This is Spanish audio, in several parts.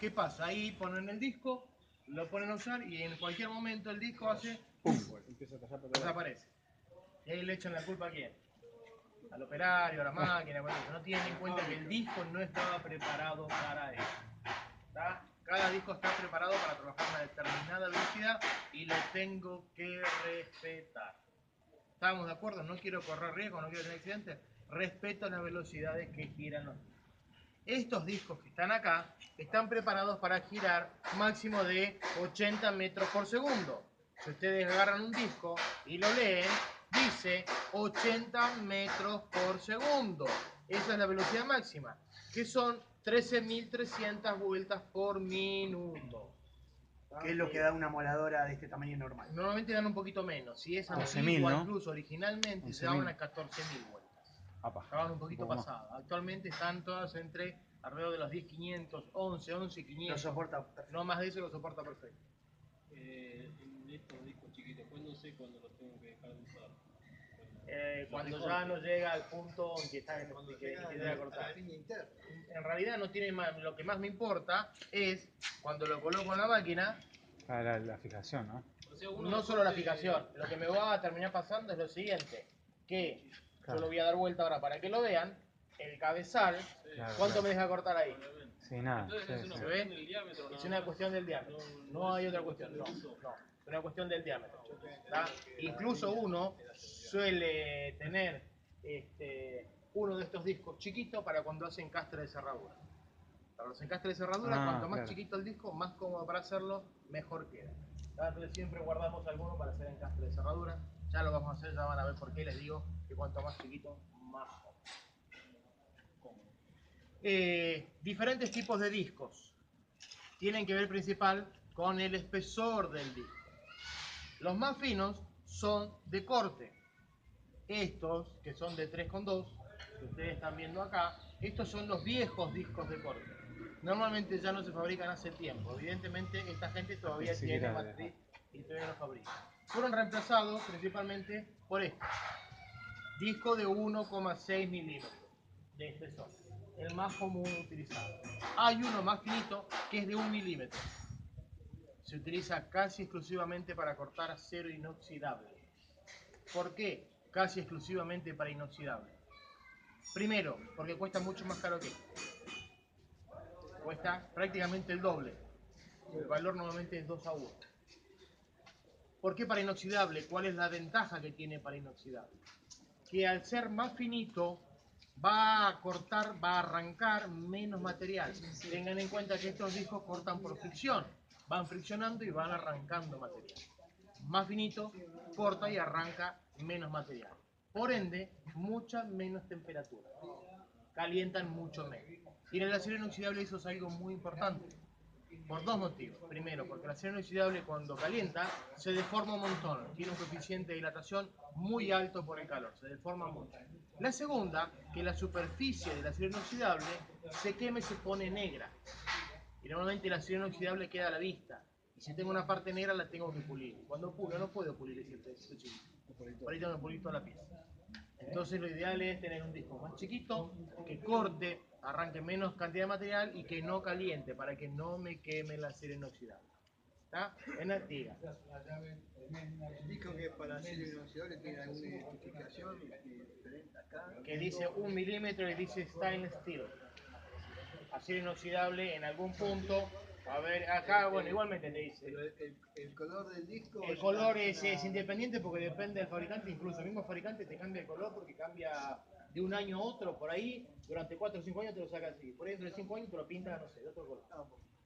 ¿Qué pasa? Ahí ponen el disco, lo ponen a usar y en cualquier momento el disco hace ¡pum! Desaparece. Y ahí le echan la culpa a quién. Al operario, a la máquina, no tienen en cuenta que el disco no estaba preparado para eso. ¿Está? Cada disco está preparado para trabajar a una determinada velocidad y lo tengo que respetar. ¿Estamos de acuerdo? No quiero correr riesgo, no quiero tener accidentes. Respeto las velocidades que giran los discos. Estos discos que están acá están preparados para girar máximo de 80 metros por segundo. Si ustedes agarran un disco y lo leen, dice 80 metros por segundo. Esa es la velocidad máxima, que son 13.300 vueltas por minuto. ¿Qué es lo que da una moladora de este tamaño normal? Normalmente dan un poquito menos. Si es antigua, 11.000, ¿no? incluso originalmente, llegaban a 14.000 vueltas. Estaban un poquito pasadas. Actualmente están todas entre alrededor de los 10.500, 11.500. Lo soporta perfecto. No más de eso lo soporta perfecto. En estos discos chiquitos, ¿cuándo sé cuándo los tengo que dejar de usar? Cuando ya no llega al punto en que está que debe cortar. En realidad no tiene más, lo que más me importa es cuando lo coloco en la máquina. La fijación, ¿no? O sea, No solo la fijación, lo que me va a terminar pasando es lo siguiente, que yo lo voy a dar vuelta ahora para que lo vean, el cabezal, Claro, ¿cuánto claro. me deja cortar ahí? Sí, nada. Entonces Sí, es una sí. cuestión del diámetro. Es una cuestión del diámetro, no hay otra cuestión, no, es una cuestión del diámetro. ¿Tá? Incluso uno suele tener uno de estos discos chiquitos para cuando hacen encastre de cerradura. Para los encastres de cerradura, cuanto más claro. chiquito el disco, más cómodo para hacerlo, mejor queda. Entonces siempre guardamos alguno para hacer encastre de cerradura. Ya lo vamos a hacer, ya van a ver por qué les digo que cuanto más chiquito, más cómodo. Diferentes tipos de discos tienen que ver principal con el espesor del disco. Los más finos son de corte. Estos, que son de 3,2, que ustedes están viendo acá, estos son los viejos discos de corte. Normalmente ya no se fabrican hace tiempo. Evidentemente esta gente todavía tiene matriz y todavía no fabrica. Fueron reemplazados principalmente por estos. Disco de 1,6 milímetros de espesor. El más común utilizado. Hay uno más finito que es de 1 milímetro. Se utiliza casi exclusivamente para cortar acero inoxidable. ¿Por qué? Casi exclusivamente para inoxidable. Primero, porque cuesta mucho más caro que esto. Cuesta prácticamente el doble. El valor normalmente es 2 a 1. ¿Por qué para inoxidable? ¿Cuál es la ventaja que tiene para inoxidable? Que al ser más finito va a cortar, va a arrancar menos material. Tengan en cuenta que estos discos cortan por fricción. Van friccionando y van arrancando material. Más finito, corta y arranca menos material. Por ende, mucha menos temperatura. Calientan mucho menos. Y en el acero inoxidable eso es algo muy importante. Por dos motivos. Primero, porque el acero inoxidable cuando calienta se deforma un montón. Tiene un coeficiente de dilatación muy alto por el calor. Se deforma mucho. La segunda, que la superficie del acero inoxidable se quema y se pone negra. Y normalmente el acero inoxidable queda a la vista. Y si tengo una parte negra la tengo que pulir. Cuando pulo no puedo pulir ese chiquito. Por ahí tengo que pulir toda la pieza. Entonces lo ideal es tener un disco más chiquito, que corte, arranque menos cantidad de material y que no caliente para que no me queme el acero inoxidable. ¿Está? En la diga. El disco que es para acero inoxidable tiene alguna identificación diferente acá. Que dice 1 milímetro y dice stainless steel. Acero inoxidable en algún punto. A ver, acá, bueno, igualmente te dice. El color del disco. El color es independiente porque depende del fabricante, incluso el mismo fabricante te cambia el color porque cambia de un año a otro, por ahí, durante 4 o 5 años te lo saca así. Por ahí dentro de 5 años te lo pinta, no sé, de otro color.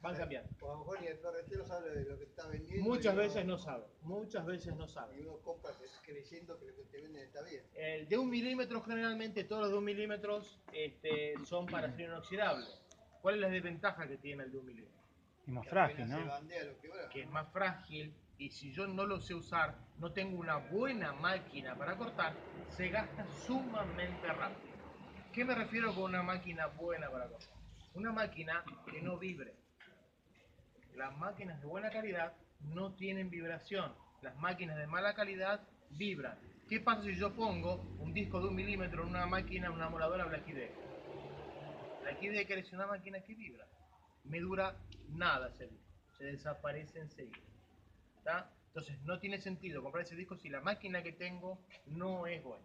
Van cambiando. O a lo mejor ni el ferretero sabe de lo que está vendiendo. Muchas veces no sabe, muchas veces no sabe. Y uno compra creyendo que lo que te venden está bien. El de 1 milímetro generalmente, todos los de 1 milímetro son para acero inoxidable. ¿Cuál es la desventaja que tiene el de 1 milímetro? Y más frágil, ¿no? Que es más frágil y si yo no lo sé usar, no tengo una buena máquina para cortar, se gasta sumamente rápido. ¿Qué me refiero con una máquina buena para cortar? Una máquina que no vibre. Las máquinas de buena calidad no tienen vibración. Las máquinas de mala calidad vibran. ¿Qué pasa si yo pongo un disco de 1 milímetro en una máquina, una moladora Black Decker? Black Decker es una máquina que vibra. me dura nada ese disco, se desaparece enseguida. ¿Tá? Entonces no tiene sentido comprar ese disco si la máquina que tengo no es buena.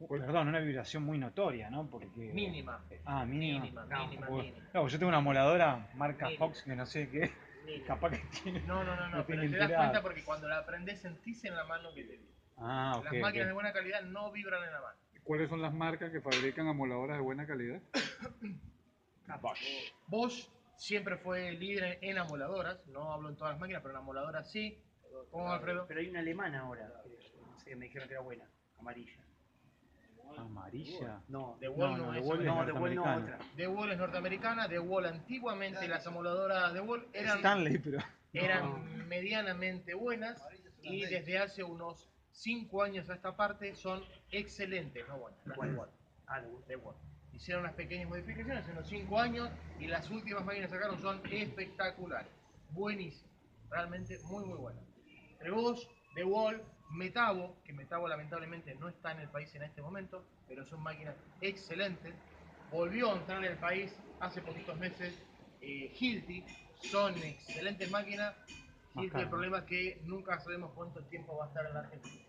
Perdón, una vibración muy notoria, ¿no? Porque... Mínima. Ah, mínima. Mínima, No, mínima, porque- mínima. no, yo tengo una moladora marca Mínima. Fox que no sé qué, Mínima. capaz que tiene... No, pero tiene te das enterado. cuenta porque cuando la aprendes sentís en la mano que te vibra. Ah, ok, Las máquinas de ok. buena calidad no vibran en la mano. ¿Cuáles son las marcas que fabrican amoladoras de buena calidad? Bosch. Bosch siempre fue líder en amoladoras, no hablo en todas las máquinas, pero en amoladoras sí. ¿Cómo, Alfredo? Pero hay una alemana ahora, no sé, me dijeron que era buena, amarilla. Amarilla. No, DeWalt No, no, no, es DeWalt es no, de Wall no, norteamericana. otra. DeWalt es norteamericana, DeWalt antiguamente las amoladoras DeWalt eran Stanley, pero... eran medianamente buenas y desde hace unos 5 años a esta parte son excelentes, no buenas, las ¿Cuáles? DeWalt. Ah, de Wall. DeWalt. Hicieron unas pequeñas modificaciones en los 5 años y las últimas máquinas que sacaron son espectaculares, buenísimas, realmente muy buenas. Entre Bosch, DeWalt, Metabo, que Metabo lamentablemente no está en el país en este momento, pero son máquinas excelentes. Volvió a entrar en el país hace poquitos meses Hilti, son excelentes máquinas. Más Hilti, caro, el problema es que nunca sabemos cuánto tiempo va a estar en la Argentina.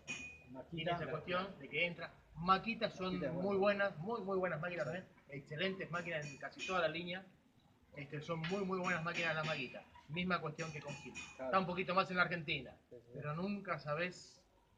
Tiene esa cuestión de que entra. Maquitas son muy buenas, muy buenas máquinas también, excelentes máquinas en casi toda la línea. Son muy buenas máquinas las Maquita. Misma cuestión que con Hilti. Está un poquito más en la Argentina, pero nunca sabés.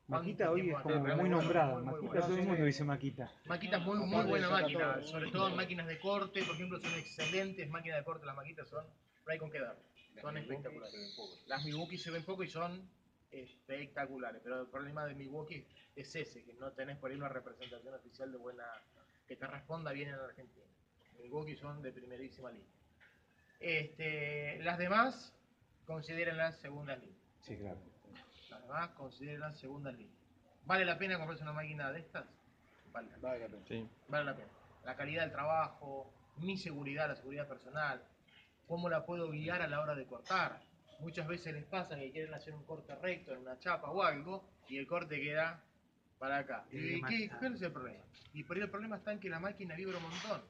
Maquita hoy es como muy nombrada. Maquita, todo el mundo dice Maquita. Maquita es muy buena máquina, sobre todo en máquinas de corte, por ejemplo, son excelentes máquinas de corte, las Maquitas son, no hay con qué dar, son espectaculares. Las Milwaukee se ven poco y son espectaculares, pero el problema de Milwaukee es ese, que no tenés por ahí una representación oficial de buena, que te responda bien en la Argentina. Milwaukee son de primerísima línea. Las demás, considérenlas segundas líneas. Sí, claro. Las demás, considérenlas segundas líneas. ¿Vale la pena comprarse una máquina de estas? Vale la pena. Sí. Vale la pena. La calidad del trabajo, mi seguridad, la seguridad personal, cómo la puedo guiar a la hora de cortar. Muchas veces les pasa que quieren hacer un corte recto en una chapa o algo y el corte queda para acá. ¿Y cuál es el problema? Y por ahí el problema está en que la máquina vibra un montón.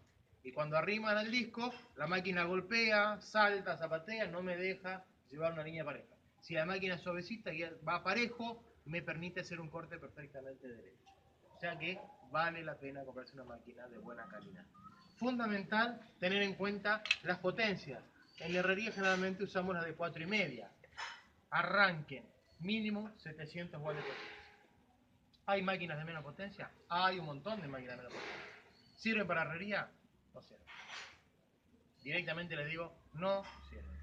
Y cuando arriman al disco, la máquina golpea, salta, zapatea, no me deja llevar una línea pareja. Si la máquina es suavecita y va parejo, me permite hacer un corte perfectamente derecho. O sea que vale la pena comprarse una máquina de buena calidad. Fundamental tener en cuenta las potencias. En la herrería generalmente usamos las de 4,5. Arranquen, mínimo 700 watts de potencia. ¿Hay máquinas de menos potencia? Hay un montón de máquinas de menos potencia. ¿Sirven para herrería? No sirven. Directamente les digo, no sirven.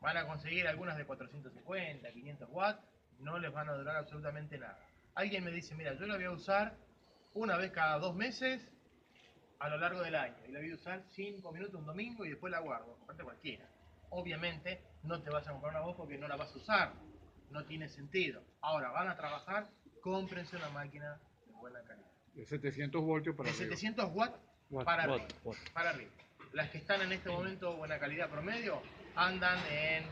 Van a conseguir algunas de 450, 500 watts, no les van a durar absolutamente nada. Alguien me dice, mira, yo la voy a usar una vez cada 2 meses a lo largo del año. Y la voy a usar 5 minutos un domingo y después la guardo. Comprate cualquiera. Obviamente no te vas a comprar una voz porque no la vas a usar. No tiene sentido. Ahora, van a trabajar, cómprense una máquina de buena calidad. De 700 voltios para De arriba. 700 watts para arriba. Watt. Para arriba. Las que están en este momento buena calidad promedio andan en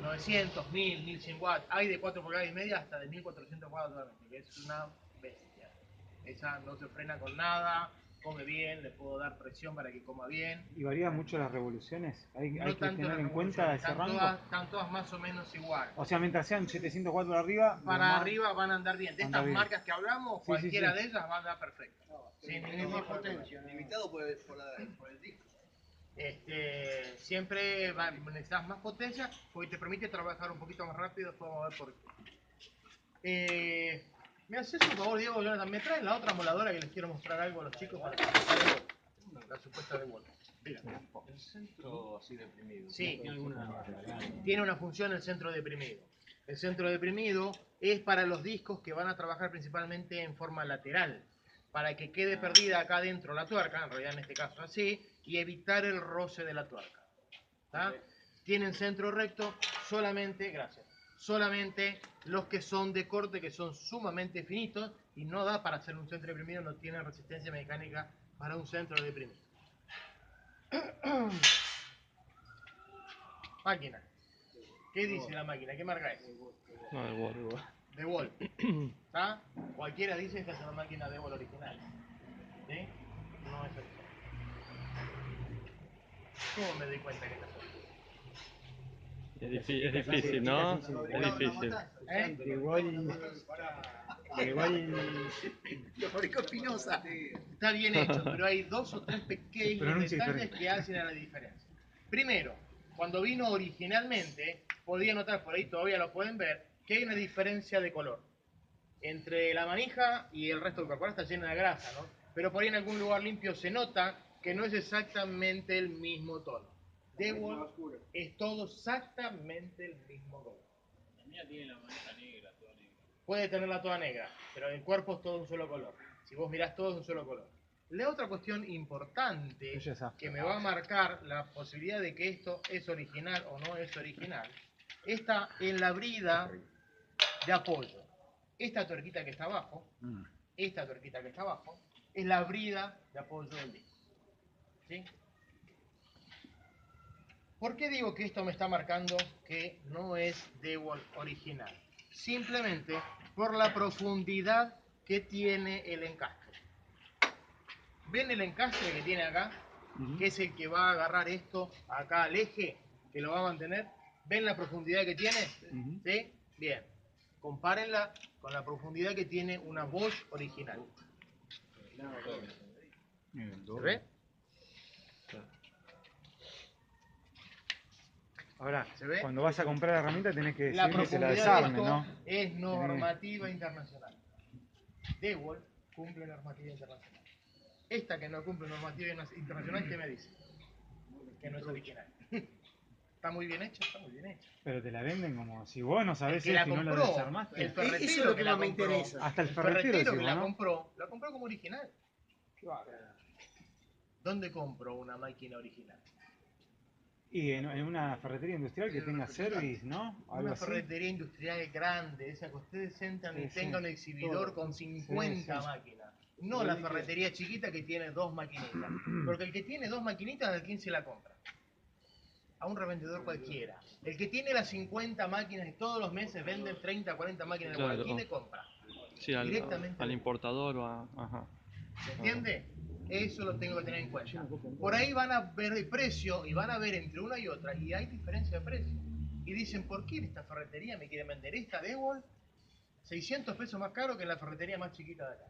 900, 1000, 1100 watts. Hay de 4 pulgadas y media hasta de 1400 watts totalmente, que es una bestia. Esa no se frena con nada, come bien, le puedo dar presión para que coma bien. ¿Y varía mucho las revoluciones? ¿Hay No que tanto tener las en cuenta revoluciones, ese rango? están todas más o menos iguales. O sea, mientras sean 700 watts para arriba... Para lo más- arriba van a andar bien. De Anda estas bien. marcas que hablamos, Sí, cualquiera sí, sí. de ellas va a andar perfecta. Sin ningún tipo de problema. Limitado por el disco. Siempre necesitas más potencia porque te permite trabajar un poquito más rápido. Después vamos a ver por qué. ¿Me haces un favor, Diego, Jonathan? ¿Me traen la otra moladora que les quiero mostrar algo a los chicos para la supuesta de vuelta? Mira. El centro así deprimido. Sí. ¿Tiene alguna... Tiene una función el centro deprimido. El centro deprimido es para los discos que van a trabajar principalmente en forma lateral, para que quede perdida acá adentro la tuerca, en realidad en este caso así, y evitar el roce de la tuerca. ¿Tá? Tienen centro recto solamente, gracias, solamente los que son de corte, que son sumamente finitos, y no da para hacer un centro deprimido, no tienen resistencia mecánica para un centro deprimido. Máquina. ¿Qué dice la máquina? ¿Qué marca es? No, de Watt. DeWalt. ¿Está? Cualquiera dice que esta es una máquina DeWalt original. ¿Sí? No es original. ¿Cómo me doy cuenta que esta es original? Es difícil, ¿no? Es difícil. ¿Eh? Igual Lo fabricó Espinosa. Está bien hecho, pero hay dos o tres pequeños Pronuncia detalles diferente. que hacen a la diferencia. Primero, cuando vino originalmente, podía notar, por ahí todavía lo pueden ver, que hay una diferencia de color entre la manija y el resto del cuerpo. Ahora está llena de grasa, ¿no? Pero por ahí en algún lugar limpio se nota que no es exactamente el mismo tono. DeWalt es todo exactamente el mismo color. La mía tiene la manija negra, toda negra. Puede tenerla toda negra, pero el cuerpo es todo un solo color. Si vos mirás, todo es un solo color. La otra cuestión importante Belleza. que me va a marcar la posibilidad de que esto es original o no es original está en la brida de apoyo. Esta tuerquita que está abajo, es la brida de apoyo del disco. ¿Sí? ¿Por qué digo que esto me está marcando que no es DeWalt original? Simplemente por la profundidad que tiene el encastre. ¿Ven el encastre que tiene acá? Que es el que va a agarrar esto acá al eje, que lo va a mantener. ¿Ven la profundidad que tiene? ¿Sí? Bien. Compárenla con la profundidad que tiene una Bosch original. ¿Se ve? Ahora, ¿Se ve? cuando vas a comprar la herramienta tenés que La decir que se la profundidad de desarme, esto ¿no? es normativa internacional. DeWalt cumple normativa internacional. Esta que no cumple normativa internacional, ¿qué me dice? Que no es original. Está muy bien hecha, está muy bien hecha. Pero te la venden como si vos no El sabés que la esto y no la compró, desarmaste. el ferretero Eso es lo que la más me compró, interesa. Hasta el el ferretero ferretero que decís la vos, ¿no? compró como original. ¿Dónde compro una máquina original? Y en una ferretería industrial que tenga service, ¿no? Algo Una así. ferretería industrial grande, esa que ustedes entran y Sí, sí. tengan un exhibidor con 50 Sí, sí. máquinas. No la ferretería chiquita que tiene 2 maquinitas. Porque el que tiene 2 maquinitas, ¿a quién se la compra? A un revendedor cualquiera. El que tiene las 50 máquinas y todos los meses venden 30, 40 máquinas de Claro. igual, ¿quién le compra? Sí, Directamente. al importador o a... Ajá. ¿Se entiende? Eso lo tengo que tener en cuenta. Por ahí van a ver el precio y van a ver entre una y otra y hay diferencia de precio. Y dicen, ¿por qué en esta ferretería me quieren vender esta DeWalt 600 pesos más caro que en la ferretería más chiquita de acá?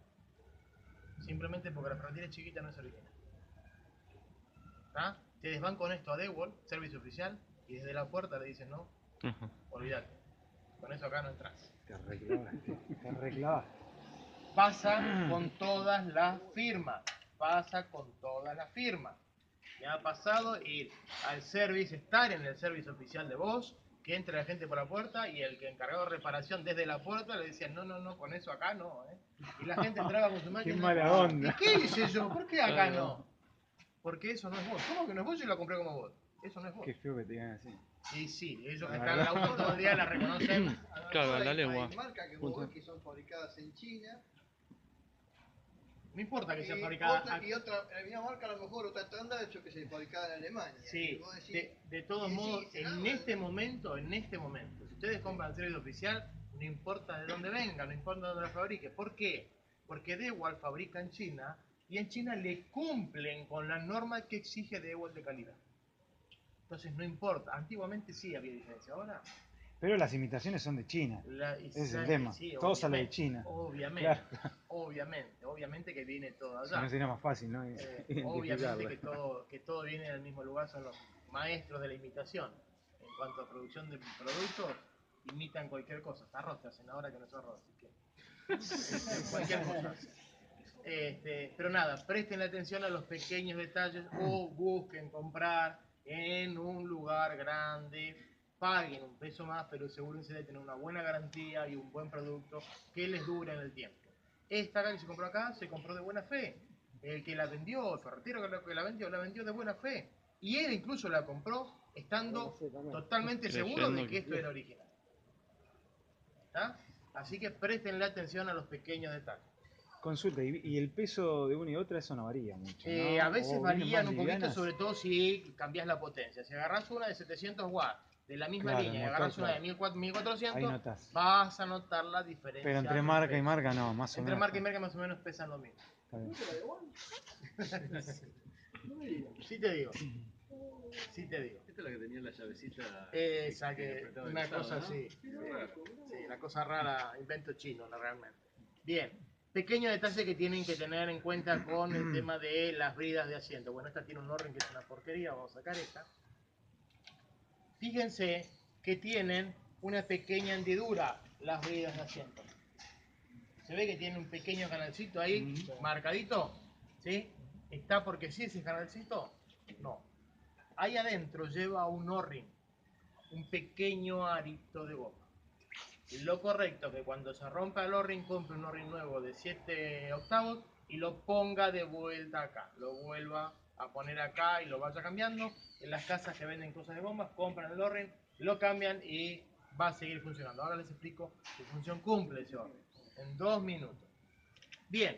Simplemente porque la ferretería chiquita no es original. ¿Está? Ustedes van con esto a DeWalt, servicio oficial, y desde la puerta le dicen, no, Ajá. olvídate, con eso acá no entras. Te reclavaste, te reclavaste. Pasa con todas las firmas. Pasa con todas las firmas. Me ha pasado ir al service, estar en el service oficial de Bosch, que entre la gente por la puerta y el que encargado de reparación desde la puerta le decía, no, con eso acá no, ¿eh? Y la gente entraba con su máquina. Qué mala onda. ¿Y qué hice yo? ¿Por qué acá no? Porque eso no es Bosch. ¿Cómo que no es Bosch? Yo la compré como Bosch. Eso no es Bosch. Qué feo que te digan así. Y sí, ellos que están en el auto todo el día la reconocen. Claro, la Hay legua. marcas que vos ves que son fabricadas en China. No importa que sea Y fabricada otra, aquí. y otra, la misma marca a lo mejor otra estándar hecho que se fabricaba en Alemania. Y Sí, vos decís, de todos y modos, decís, en este momento, si ustedes compran servicio oficial, no importa de dónde venga, no importa de dónde la fabrique. ¿Por qué? Porque DeWalt fabrica en China y en China le cumplen con la norma que exige DeWalt de calidad. Entonces no importa. Antiguamente sí había diferencia. Ahora, Pero las imitaciones son de China. Ese es el tema. sí, Todo sale de obviamente, China. Obviamente, Claro. obviamente que viene todo Si allá. no sería más fácil, ¿no? Obviamente Identificarlo. que todo viene del mismo lugar, son los maestros de la imitación. En cuanto a producción de productos, imitan cualquier cosa, hasta arroz te hacen ahora que no es arroz, así que cualquier cosa. Pero nada, presten atención a los pequeños detalles o busquen comprar en un lugar grande, paguen un peso más, pero asegúrense de tener una buena garantía y un buen producto que les dure en el tiempo. Esta que se compró acá se compró de buena fe. El que la vendió, el ferretero que la vendió de buena fe. Y él incluso la compró estando totalmente seguro de que esto era original. ¿Está? Así que prestenle atención a los pequeños detalles. Consulta, ¿y el peso de una y otra eso no varía mucho? ¿No? A veces ¿O vienen varían más un poquito, livianas? sobre todo si cambias la potencia. Si agarras una de 700 watts de la misma Claro, línea y el agarras motor, una de claro. Ahí 1400, notas. vas a notar la diferencia. Pero entre del marca y peso. marca no, más o Entre menos. marca y marca más o menos pesan lo mismo. Está bien. Sí te digo. Sí te digo. Esta es la que tenía la llavecita. Esa que, apretaba el una costado, cosa ¿no? así. Qué raro. Sí, una cosa rara, invento chino, realmente. Bien, pequeño detalle que tienen que tener en cuenta con el tema de las bridas de asiento. Bueno, esta tiene un orden que es una porquería, vamos a sacar esta. Fíjense que tienen una pequeña hendidura las bridas de asiento. ¿Se ve que tiene un pequeño canalcito ahí, marcadito? ¿Sí? ¿Está porque sí ese canalcito? No. Ahí adentro lleva un O-ring, un pequeño arito de goma. Lo correcto es que cuando se rompa el O-ring, compre un O-ring nuevo de 7 octavos y lo ponga de vuelta acá. Lo vuelva a poner acá y lo vaya cambiando. En las casas que venden cosas de gomas, compran el O-ring, lo cambian y va a seguir funcionando. Ahora les explico qué función cumple ese O-ring en 2 minutos. Bien,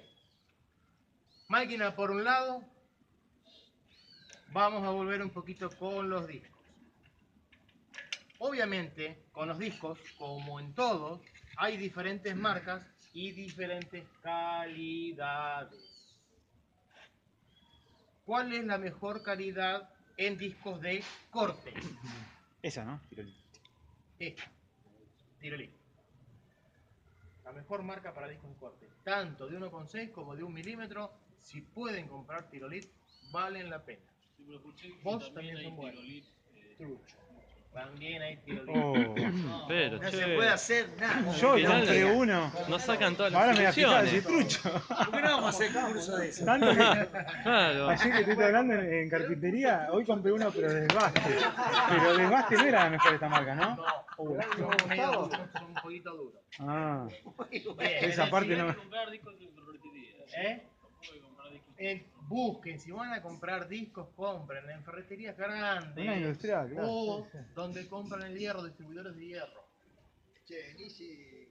máquina por un lado. Vamos a volver un poquito con los discos. Obviamente, con los discos, como en todos, hay diferentes marcas y diferentes calidades. ¿Cuál es la mejor calidad en discos de corte? Esa, ¿no? Tirolí. Esta, Tirolí. La mejor marca para discos de corte, tanto de 1,6 como de 1 milímetro. Si pueden comprar Tirolit, valen la pena. Sí, pero escuché que Vos también también hay son buenos. Tirolit, Trucho. También hay Tirolit. Oh. Pero, No che, se puede hacer nada. Yo Al final compré uno. no sacan todas las Ahora me voy a fijar, instrucciones. soy trucho. ¿Por qué no vamos a hacer curso de eso? Tanto que Claro. ayer que estoy hablando en carpintería, hoy compré uno pero desbaste. Pero desbaste no era la mejor esta marca, ¿no? No, son medio duros, son un poquito duros. Ah, Bien, esa parte no Hay me... que comprar discos de ferretería. ¿Eh? Tampoco hay que comprar discos. Busquen, si van a comprar discos, compren en ferreterías grandes. Una industrial, claro. O Sí, sí. donde compran el hierro, distribuidores de hierro. Che, ni si...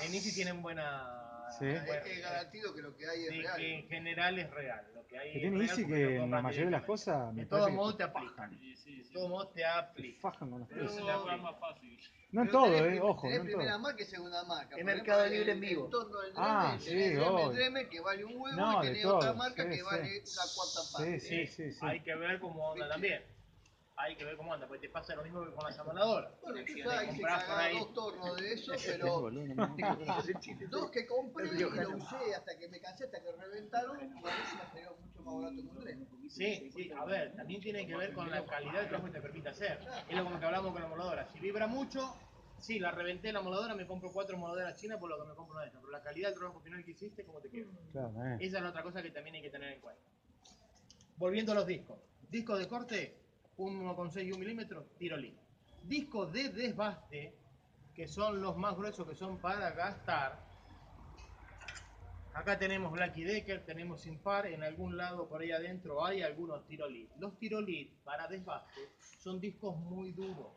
En Easy tienen buena... Sí. Es garantido que lo que hay es Sí, real. que en general es real. Lo que hay Que es tiene real Easy porque que lo en la compran mayoría de las directamente. cosas me De todo parece modo que te aplican. Sí, sí, De sí. todo modo te te aplican. fajan con los Pero precios. es la forma más fácil. No en Pero todo, tenés ojo, no tenés en primera todo. marca y segunda marca. Es Por Mercado ejemplo, Libre en vivo. El torno del Ah, Dremel, sí, tenés obvio. el Dremel que vale un huevo No, y de tenés todo. otra marca Sí, que sí. vale una cuarta parte. Sí. Hay que ver cómo anda ¿Viste? también. Hay que ver cómo anda, porque te pasa lo mismo que con las amoladoras. Bueno, yo Te ya hice comprás por cagada ahí. 2 tornos de eso, Sí, pero boludo, no me- 2 que compré y lo usé hasta que me cansé, hasta que reventaron, y a veces me salió mucho más barato que un Dremel. Sí, a ver, también tiene que ver con la calidad del trabajo que te permite hacer. Es lo como que hablamos con la moladora. Si vibra mucho, sí, la reventé la moladora, me compro 4 moladoras chinas por lo que me compro una de estas. Pero la calidad del trabajo final que hiciste, ¿cómo te queda? Claro, Esa es la otra cosa que también hay que tener en cuenta. Volviendo a los discos. Discos de corte, 1,6 y 1 milímetro, Tirolí. Discos de desbaste, que son los más gruesos, que son para gastar. Acá tenemos Black Decker, tenemos Impar, en algún lado por ahí adentro hay algunos Tirolit. Los Tirolit para desbaste son discos muy duros.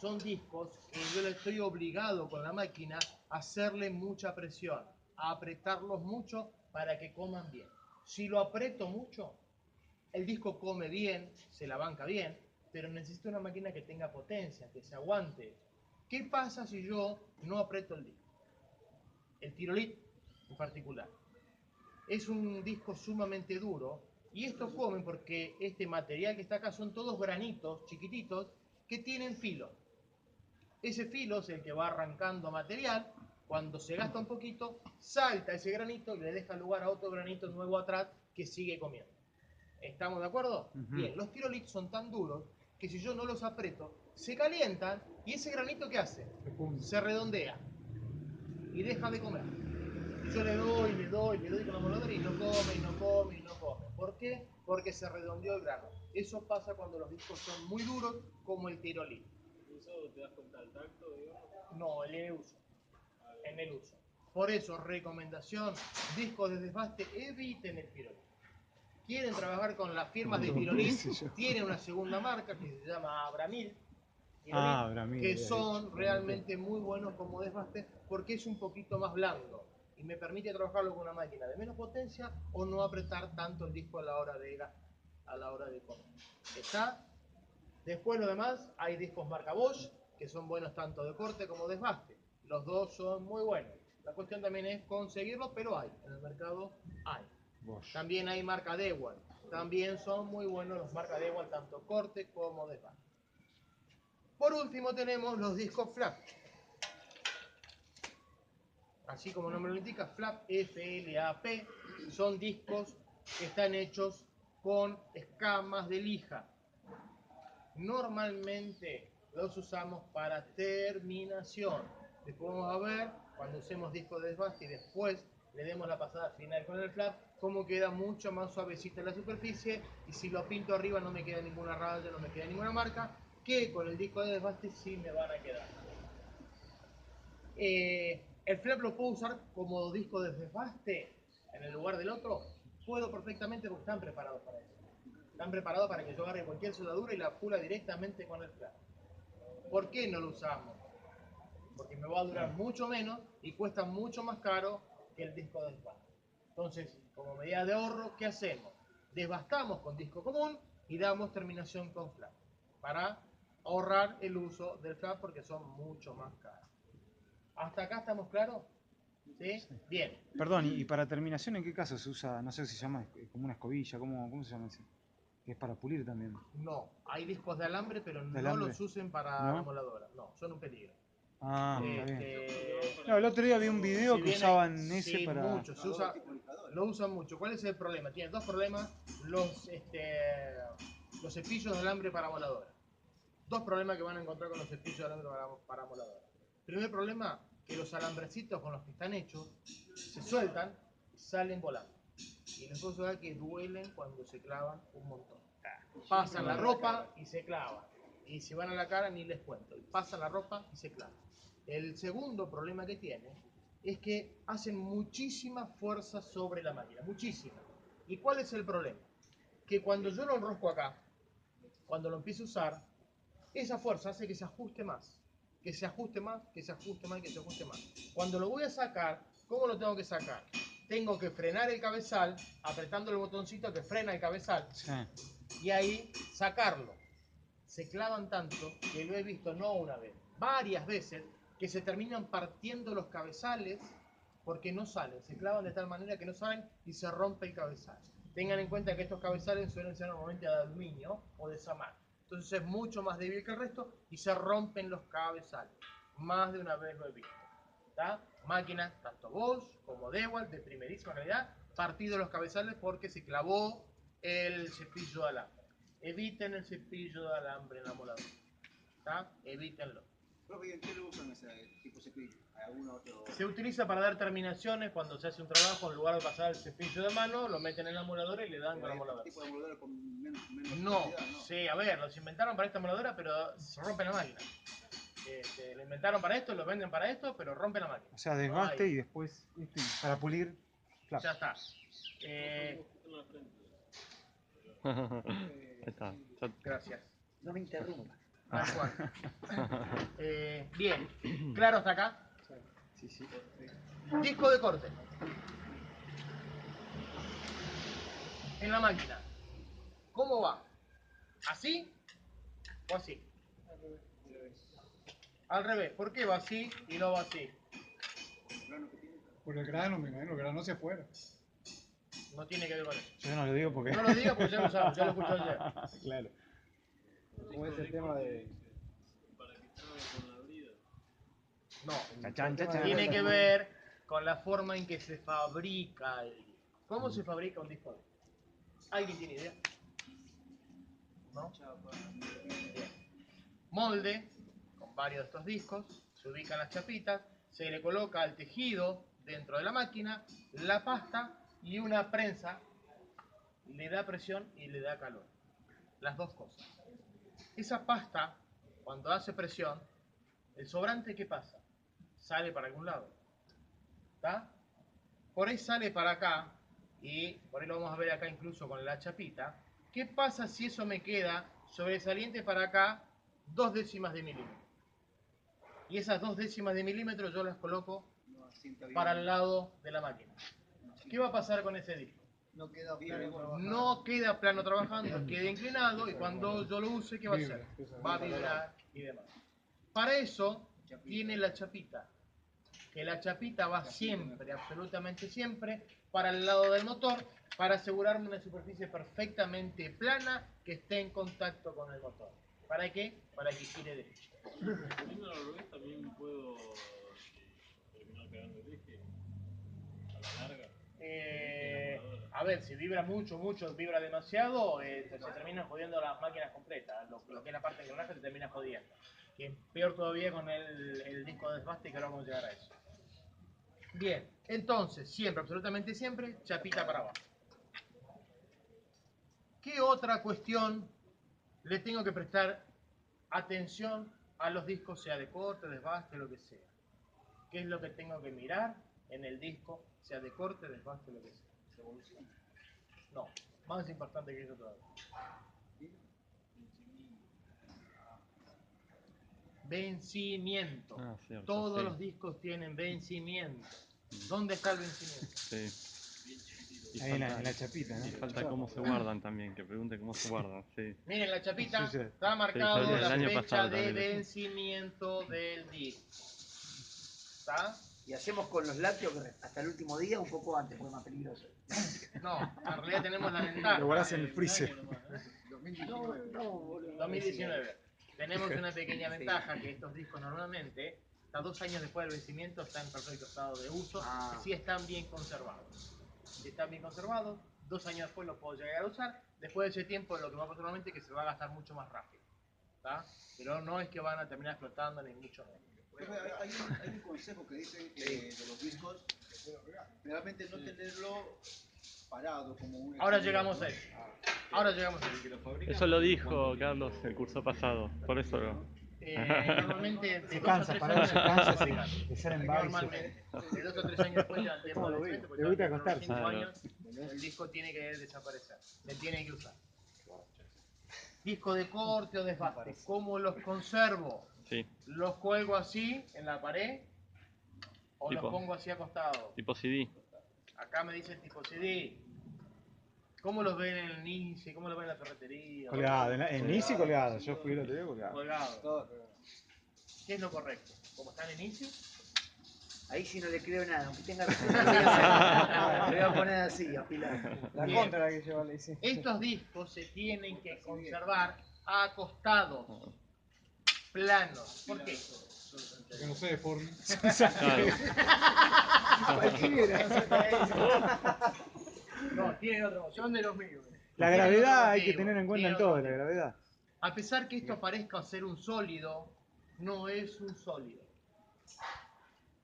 Son discos que yo le estoy obligado con la máquina a hacerle mucha presión, a apretarlos mucho para que coman bien. Si lo aprieto mucho, el disco come bien, se la banca bien, pero necesito una máquina que tenga potencia, que se aguante. ¿Qué pasa si yo no aprieto el disco? El Tirolit en particular. Es un disco sumamente duro y esto come porque este material que está acá son todos granitos chiquititos que tienen filo. Ese filo es el que va arrancando material. Cuando se gasta un poquito, salta ese granito y le deja lugar a otro granito nuevo atrás que sigue comiendo. ¿Estamos de acuerdo? Bien, los Tirolits son tan duros que si yo no los aprieto, se calientan y ese granito ¿qué hace? Se redondea y deja de comer. Yo le doy con la moladora y no come. ¿Por qué? Porque se redondeó el grano. Eso pasa cuando los discos son muy duros, como el Tirolit. ¿Usado te das cuenta del tacto, digamos? No, en el uso. En el uso. Por eso, recomendación, discos de desbaste, eviten el Tirolit. Quieren trabajar con las firmas de Tirolit, tienen una segunda marca que se llama Abramil, Abramil, que había son dicho. realmente muy buenos como desbaste porque es un poquito más blando y me permite trabajarlo con una máquina de menos potencia o no apretar tanto el disco a la hora de correr. ¿Está? Después lo demás, hay discos marca Bosch que son buenos tanto de corte como desbaste. Los dos son muy buenos. La cuestión también es conseguirlos, pero hay. En el mercado hay. Bosch. También hay marca Dewar. También son muy buenos los marca Dewalt, tanto corte como desbaste. Por último tenemos los discos flap. Así como el nombre lo indica, flap, F-L-A-P, son discos que están hechos con escamas de lija. Normalmente los usamos para terminación. Después vamos a ver, cuando usemos discos de desbaste y después le demos la pasada final con el flap, cómo queda mucho más suavecita la superficie, y si lo pinto arriba no me queda ninguna raya, no me queda ninguna marca, que con el disco de desbaste sí me van a quedar. El flap lo puedo usar como disco de desbaste en el lugar del otro. Puedo perfectamente, porque están preparados para eso. Están preparados para que yo agarre cualquier soldadura y la pula directamente con el flap. ¿Por qué no lo usamos? Porque me va a durar mucho menos y cuesta mucho más caro que el disco de desbaste. Entonces, como medida de ahorro, ¿qué hacemos? Desbastamos con disco común y damos terminación con flap para ahorrar el uso del flap, porque son mucho más caros. ¿Hasta acá estamos claros? ¿Sí? Bien. Perdón, y para terminación, ¿en qué caso se usa, no sé si se llama como una escobilla, cómo se llama ese? Que es para pulir también. No, hay discos de alambre, pero no alambre? los usen para ¿No? la moladora. No, son un peligro. Ah, está bien. Este, No, el otro día vi un video si que bien usaban hay- ese sí, para... mucho, lo usan mucho. ¿Cuál es el problema? Tiene dos problemas los cepillos de alambre para moladora. Dos problemas que van a encontrar con los cepillos de alambre para moladora. Primer problema, que los alambrecitos con los que están hechos se sueltan y salen volando. Y les puedo asegurar que duelen cuando se clavan un montón. Pasan la ropa y se clavan. Y si van a la cara ni les cuento. Y pasan la ropa y se clavan. El segundo problema que tiene es que hacen muchísima fuerza sobre la máquina. Muchísima. ¿Y cuál es el problema? Que cuando yo lo enrosco acá, cuando lo empiezo a usar, esa fuerza hace que se ajuste más. Que se ajuste más, que se ajuste más, que se ajuste más. Cuando lo voy a sacar, ¿cómo lo tengo que sacar? Tengo que frenar el cabezal, apretando el botoncito que frena el cabezal, Sí. y ahí sacarlo. Se clavan tanto que lo he visto no una vez, varias veces, que se terminan partiendo los cabezales porque no salen. Se clavan de tal manera que no salen y se rompe el cabezal. Tengan en cuenta que estos cabezales suelen ser normalmente de aluminio o de samar. Entonces es mucho más débil que el resto y se rompen los cabezales. Más de una vez lo he visto. ¿Tá? Máquinas, tanto Bosch como Dewalt, de primerísima calidad, partido los cabezales porque se clavó el cepillo de alambre. Eviten el cepillo de alambre en la moladora. ¿Tá? Evítenlo. Profe, ¿y en qué lo usan ese tipo de cepillo? ¿Hay algún otro? Se utiliza para dar terminaciones cuando se hace un trabajo. En lugar de pasar el cepillo de mano, lo meten en la moladora y le dan con la moladora. ¿Tipo de moladora con menos No, capacidad, no? sí, a ver, los inventaron para esta moladora, pero se rompe la máquina. Lo inventaron para esto, lo venden para esto, pero rompe la máquina. O sea, desbaste Ay, y después para pulir, flap. ya está. Ahí está. Gracias. No me interrumpa. Tal cual. Bien, ¿claro hasta acá? Sí, sí. Disco de corte. En la máquina. ¿Cómo va? ¿Así o así? Al revés. ¿Por qué va así y no va así? Por el grano, me imagino, el grano hacia afuera. No tiene que ver con eso. Yo no lo digo porque... No lo digas porque ya lo sabes, ya lo escuché ayer. Claro. ¿Cómo es el tema de...? Para que trabe con la brida. No. Chachán, chachán. Tiene que ver con la forma en que se fabrica el disco. ¿Cómo se fabrica un disco? ¿Alguien tiene idea? ¿No? Bien. Molde, con varios de estos discos, se ubican las chapitas, se le coloca el tejido dentro de la máquina, la pasta y una prensa le da presión y le da calor. Las dos cosas. Esa pasta, cuando hace presión, el sobrante, ¿qué pasa? Sale para algún lado. ¿Está? Por ahí sale para acá, y por ahí lo vamos a ver acá incluso con la chapita. ¿Qué pasa si eso me queda sobresaliente para acá 2 décimas de milímetro? Y esas 2 décimas de milímetro yo las coloco para el lado de la máquina. ¿Qué va a pasar con ese disco? No queda plano. No queda plano trabajando, queda inclinado, y cuando yo lo use, ¿qué va a hacer? Va a vibrar y demás. Para eso tiene la chapita. que la chapita va siempre, absolutamente siempre, para el lado del motor, para asegurarme una superficie perfectamente plana que esté en contacto con el motor. ¿Para qué? Para que gire derecho. Poniendo al revés también puedo terminar pegando el eje a la larga. A ver, si vibra mucho, vibra demasiado, se terminan jodiendo las máquinas completas. Lo que es la parte de engranaje se termina jodiendo. Que es peor todavía con el disco de desbaste, que ahora vamos a llegar a eso. Bien, entonces, siempre, absolutamente siempre, chapita para abajo. ¿Qué otra cuestión le tengo que prestar atención a los discos, sea de corte, desbaste, lo que sea? ¿Qué es lo que tengo que mirar en el disco, sea de corte, desbaste, lo que sea? Revolución. No, más importante que eso todavía. Vencimiento. Ah, cierto, Todos sí. los discos tienen vencimiento. ¿Dónde está el vencimiento? Sí. Y Ahí en falta, la chapita, ¿no? y falta cómo se guardan también, que pregunte cómo se guardan, sí. Miren, la chapita Sí, sí. está marcado Sí, la el año fecha pasado de también. vencimiento del disco. ¿Está? Y hacemos con los lácteos que hasta el último día, un poco antes, porque es más peligroso. No, en realidad tenemos la ventaja. Lo guardás en el freezer. 2019. 2019. Tenemos una pequeña ventaja que estos discos normalmente, hasta 2 años después del vencimiento, están en perfecto estado de uso, si están bien conservados. Si están bien conservados, 2 años después los puedo llegar a usar. Después de ese tiempo, lo que va a pasar normalmente es que se va a gastar mucho más rápido. ¿Tá? Pero no es que van a terminar explotando ni mucho menos. Hay un consejo que dicen de los discos, realmente no tenerlo parado como un... Ahora llegamos a eso. Ahora llegamos a eso. Eso lo dijo Carlos el curso pasado, por eso lo... Normalmente de Se 2 a cansa, 3 para años se cansa después sí, de ser en baile. normalmente. De 2 a 3 años después ya el tiempo de vencimiento, porque Le gusta ya dentro de acostarse. 5 Claro. años el disco tiene que desaparecer. Se tiene que usar. Disco de corte o desbaste, ¿cómo los conservo? Sí, ¿Los cuelgo así en la pared o los Tipo. pongo así acostados? tipo CD. Acá me dicen tipo CD. ¿Cómo los ven en el NICE? ¿Cómo los ven en la ferretería? Colgado, en Easy colgado. Yo fui el otro día colgado. Colgados. ¿Qué es lo correcto? ¿Cómo están en ICI? Ahí sí no le creo nada, aunque tenga razón. Le voy a poner así, a pilar. La Bien. contra la que lleva le dice. Estos discos se tienen que conservar acostados, planos. ¿Por qué? Que no se deforme. Claro. No, tienen otro. Son de los míos. La Tienen gravedad otro hay que motivo, tener en cuenta en tienen todo, otro la motivo. gravedad. A pesar que esto parezca ser un sólido, no es un sólido.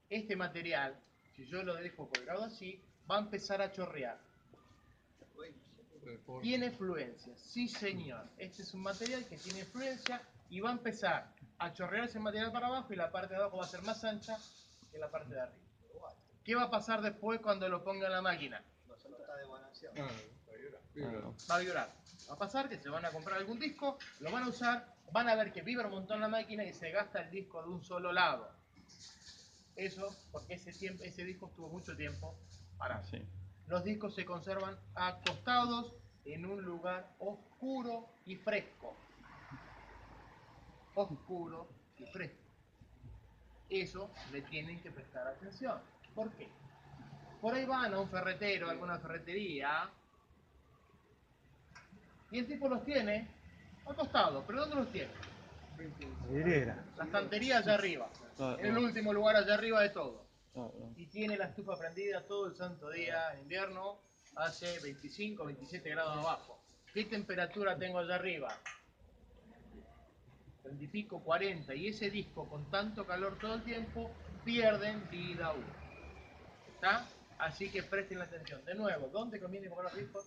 Este material, si yo lo dejo colgado así, va a empezar a chorrear. ¿Tiene fluencia? Sí, señor. Este es un material que tiene fluencia y va a empezar a chorrear ese material para abajo y la parte de abajo va a ser más ancha que la parte de arriba. ¿Qué va a pasar después cuando lo ponga en la máquina? Va a vibrar. Va a pasar que se van a comprar algún disco, lo van a usar, van a ver que vibra un montón la máquina y se gasta el disco de un solo lado. Eso porque ese disco estuvo mucho tiempo parado. Sí. Los discos se conservan acostados en un lugar oscuro y fresco. Oscuro y fresco. Eso le tienen que prestar atención. ¿Por qué? Por ahí van a un ferretero, a alguna ferretería, y el tipo los tiene acostados. ¿Pero dónde los tiene? Vidriera. La estantería allá arriba. Ah, En el ah. último lugar allá arriba de todo. Ah, Y tiene la estufa prendida todo el santo día en invierno, hace 25, 27 grados abajo. ¿Qué temperatura tengo allá arriba? 30 y pico, 40. Y ese disco con tanto calor todo el tiempo, pierden vida útil. ¿Está? Así que presten la atención. De nuevo, ¿dónde conviene comprar los discos?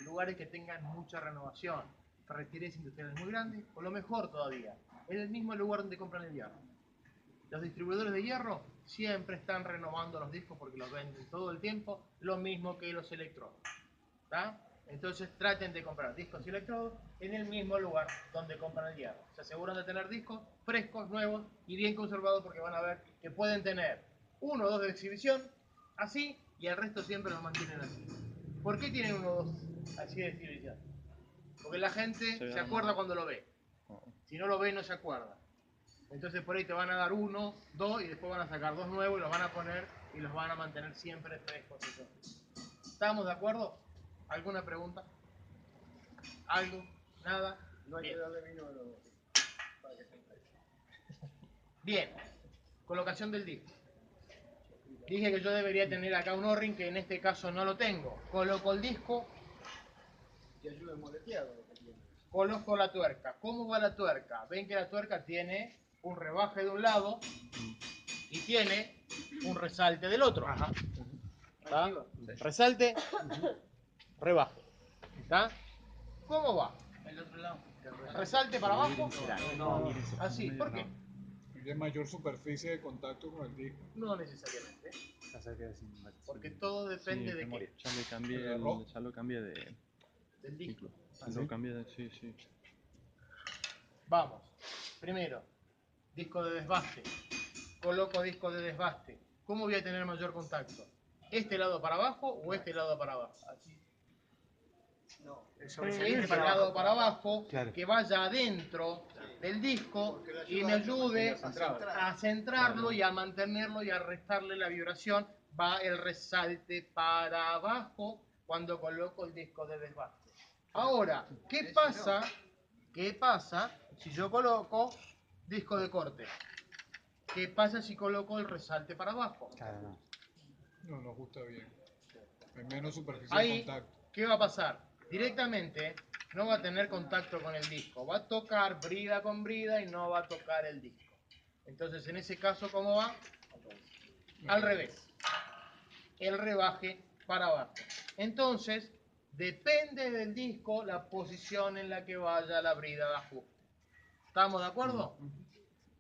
Lugares que tengan mucha renovación. Ferreterías industriales muy grandes, o lo mejor todavía, en el mismo lugar donde compran el hierro. Los distribuidores de hierro siempre están renovando los discos porque los venden todo el tiempo, lo mismo que los electrodos. ¿Tá? Entonces traten de comprar discos y electrodos en el mismo lugar donde compran el hierro. Se aseguran de tener discos frescos, nuevos y bien conservados porque van a ver que pueden tener 1 o 2 de exhibición así y el resto siempre los mantienen así. ¿Por qué tienen 1 o 2 así de exhibición? Porque la gente se acuerda cuando lo ve. Si no lo ve, no se acuerda. Entonces por ahí te van a dar 1, 2 y después van a sacar 2 nuevos y los van a poner y los van a mantener siempre frescos. ¿Estamos de acuerdo? ¿Alguna pregunta? ¿Algo? ¿Nada? No hay que Bien. darle vino a los para que se enfríe. Bien. Colocación del disco. Dije que yo debería tener acá un O-ring, que en este caso no lo tengo. Coloco el disco, Te ayuda a moletear lo que tiene. coloco la tuerca. ¿Cómo va la tuerca? Ven que la tuerca tiene un rebaje de un lado y tiene un resalte del otro. ¿Está? Resalte, rebaje. ¿Está? ¿Cómo va? El otro lado. Resalte para abajo. No, Así. ¿Por qué? Tiene mayor superficie de contacto con el disco. No necesariamente. ya se queda sin Porque todo depende de qué. Ya le cambié, ya lo cambié de Del disco. ciclo. Lo cambié de, sí, sí. Vamos. Primero, disco de desbaste. Coloco disco de desbaste. ¿Cómo voy a tener mayor contacto? ¿Este lado para abajo o este lado para abajo? Así. No. El Este sobresaliente para lado abajo. para abajo, Claro. que vaya adentro del disco y me ayude a centrarlo y a mantenerlo y a restarle la vibración. Va el resalte para abajo cuando coloco el disco de desbaste. Ahora, ¿qué pasa? ¿Qué pasa si yo coloco disco de corte? ¿Qué pasa si coloco el resalte para abajo? Claro, no. No, no ajusta bien. Hay menos superficie Ahí, de contacto. ¿qué va a pasar? Directamente no va a tener contacto con el disco. Va a tocar brida con brida y no va a tocar el disco. Entonces, en ese caso, ¿cómo va? Al revés. El rebaje para abajo. Entonces, depende del disco la posición en la que vaya la brida de ajuste. ¿Estamos de acuerdo?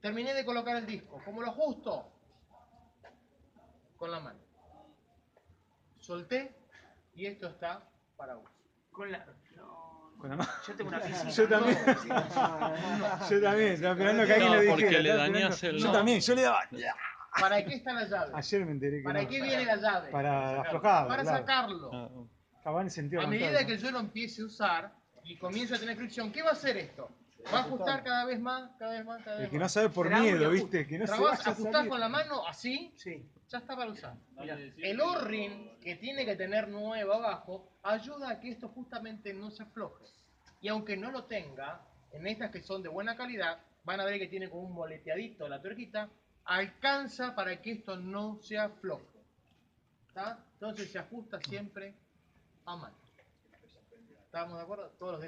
Terminé de colocar el disco. ¿Cómo lo ajusto? Con la mano. Solté y esto está para uso. Con la. No. Con la mano. Yo tengo una física. Yo también. Yo también, estaba esperando que alguien No, lo porque dijera. le estaba dañás esperando. el- Yo no. también, yo le daba. ¿Para qué está la llave? Ayer me enteré que ¿Para no. qué viene la llave? Para aflojar. Para claro. sacarlo. Ah, Estaba en sentido A contrario, medida ¿no? que yo lo empiece a usar y comienzo a tener fricción, ¿qué va a hacer esto? Va a ajustar cada vez más, cada vez más, cada vez El que no más. sabe por Trabo y miedo, ajuste. ¿viste? Que no se Trabas, vaya a ajustás salir. con la mano así, Sí. ya está para usar. Dale, sí, El O-ring, que tiene que tener 9 abajo, ayuda a que esto justamente no se afloje. Y aunque no lo tenga, en estas que son de buena calidad, van a ver que tiene como un moleteadito la tuerquita, alcanza para que esto no se afloje. ¿Está? Entonces se ajusta siempre a mano. ¿Estamos de acuerdo? Todos los